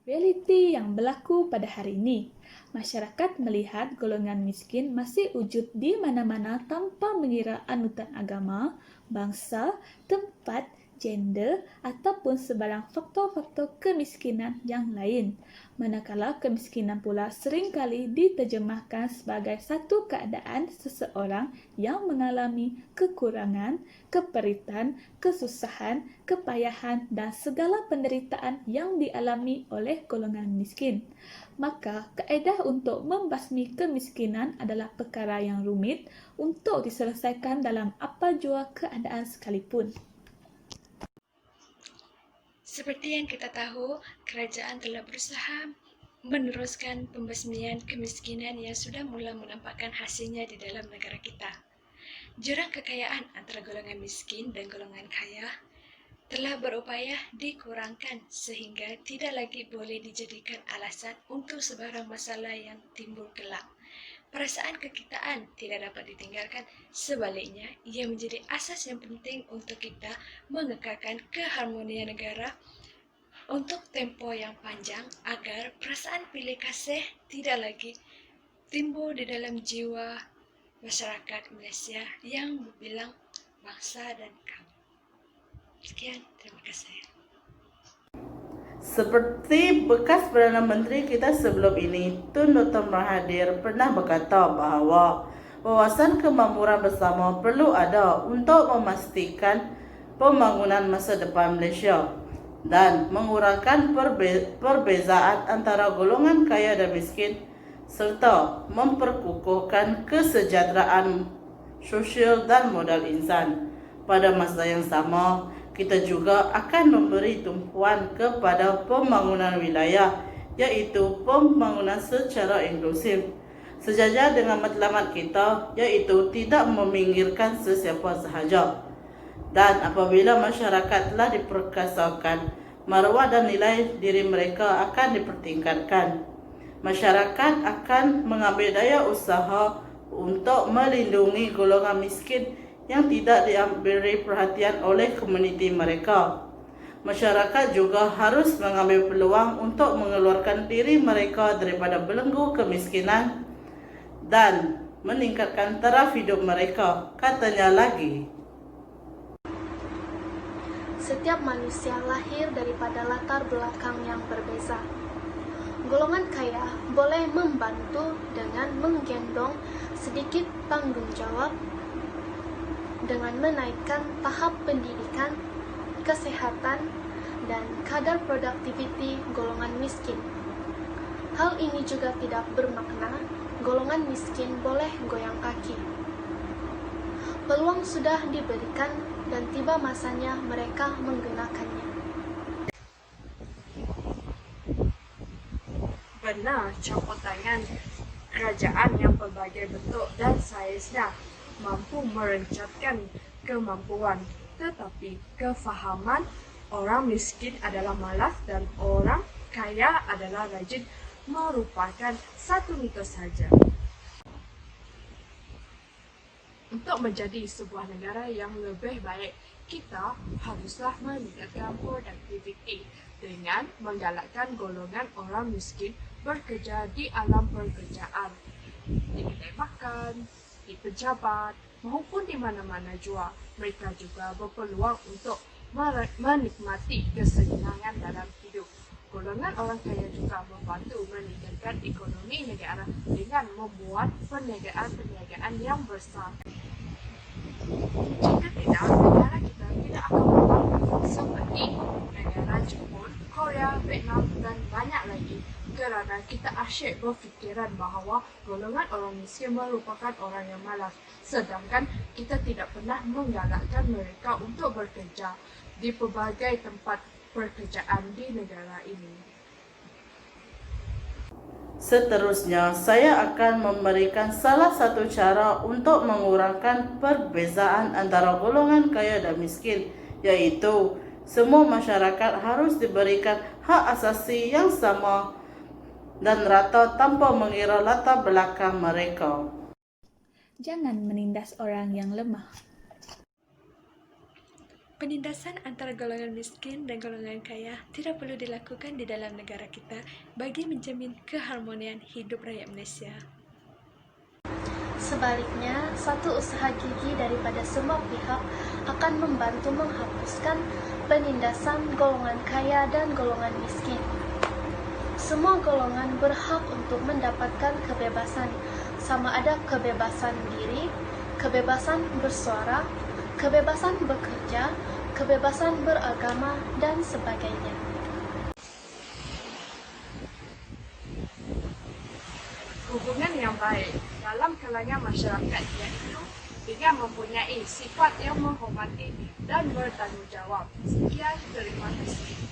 Realiti yang berlaku pada hari ini, masyarakat melihat golongan miskin masih wujud di mana-mana tanpa mengira anutan agama, bangsa, tempat, gender, ataupun sebarang faktor-faktor kemiskinan yang lain. Manakala kemiskinan pula seringkali diterjemahkan sebagai satu keadaan seseorang yang mengalami kekurangan, keperitan, kesusahan, kepayahan dan segala penderitaan yang dialami oleh golongan miskin. Maka kaedah untuk membasmi kemiskinan adalah perkara yang rumit untuk diselesaikan dalam apa jua keadaan sekalipun. Seperti yang kita tahu, kerajaan telah berusaha meneruskan pembasmian kemiskinan yang sudah mula menampakkan hasilnya di dalam negara kita. Jurang kekayaan antara golongan miskin dan golongan kaya telah berupaya dikurangkan sehingga tidak lagi boleh dijadikan alasan untuk sebarang masalah yang timbul kelak. Perasaan kekitaan tidak dapat ditinggalkan, sebaliknya ia menjadi asas yang penting untuk kita mengekalkan keharmonian negara untuk tempo yang panjang agar perasaan pilih kasih tidak lagi timbul di dalam jiwa masyarakat Malaysia yang berbilang bangsa dan kaum. Sekian, terima kasih. Seperti bekas Perdana Menteri kita sebelum ini, Tun Dr. Mahathir pernah berkata bahawa wawasan kemakmuran bersama perlu ada untuk memastikan pembangunan masa depan Malaysia dan mengurangkan perbezaan antara golongan kaya dan miskin serta memperkukuhkan kesejahteraan sosial dan modal insan. Pada masa yang sama, kita juga akan memberi tumpuan kepada pembangunan wilayah, iaitu pembangunan secara inklusif, sejajar dengan matlamat kita, iaitu tidak meminggirkan sesiapa sahaja. Dan apabila masyarakat telah diperkasakan, maruah dan nilai diri mereka akan dipertingkatkan. Masyarakat akan mengambil daya usaha untuk melindungi golongan miskin yang tidak diberi perhatian oleh komuniti mereka. Masyarakat juga harus mengambil peluang untuk mengeluarkan diri mereka daripada belenggu kemiskinan dan meningkatkan taraf hidup mereka. Katanya lagi, setiap manusia lahir daripada latar belakang yang berbeza. Golongan kaya boleh membantu dengan menggendong sedikit tanggung jawab dengan menaikkan tahap pendidikan, kesehatan, dan kadar produktiviti golongan miskin. Hal ini juga tidak bermakna golongan miskin boleh goyang kaki. Peluang sudah diberikan dan tiba masanya mereka menggunakannya. Benar campur tangan kerajaan yang berbagai bentuk dan saiznya mampu merencatkan kemampuan, tetapi kefahaman orang miskin adalah malas dan orang kaya adalah rajin merupakan satu mitos saja. Untuk menjadi sebuah negara yang lebih baik, kita haruslah meningkatkan produktiviti dengan menggalakkan golongan orang miskin bekerja di alam pekerjaan, di kedai makan, di pejabat, maupun di mana-mana jua. Mereka juga berpeluang untuk menikmati kesenangan dalam hidup. Golongan orang kaya juga membantu meningkatkan ekonomi negara dengan membuat perniagaan-perniagaan yang besar. Jika tidak, negara kita tidak akan berkembang seperti negara Jepun, Korea, Vietnam dan banyak lagi, kerana kita asyik berfikiran bahawa golongan orang miskin merupakan orang yang malas, sedangkan kita tidak pernah menggalakkan mereka untuk bekerja di pelbagai tempat pekerjaan di negara ini. seterusnya saya akan memberikan salah satu cara untuk mengurangkan perbezaan antara golongan kaya dan miskin, iaitu semua masyarakat harus diberikan hak asasi yang sama dan rata tanpa mengira latar belakang mereka. Jangan menindas orang yang lemah. Penindasan antara golongan miskin dan golongan kaya tidak perlu dilakukan di dalam negara kita bagi menjamin keharmonian hidup rakyat Malaysia. Sebaliknya, satu usaha gigi daripada semua pihak akan membantu menghapuskan penindasan golongan kaya dan golongan miskin. Semua golongan berhak untuk mendapatkan kebebasan, sama ada kebebasan diri, kebebasan bersuara, kebebasan bekerja, kebebasan beragama, dan sebagainya. Hubungan yang baik dalam kalangan masyarakat iaitu dengan mempunyai sifat yang menghormati dan bertanggungjawab. Sekian, terima kasih.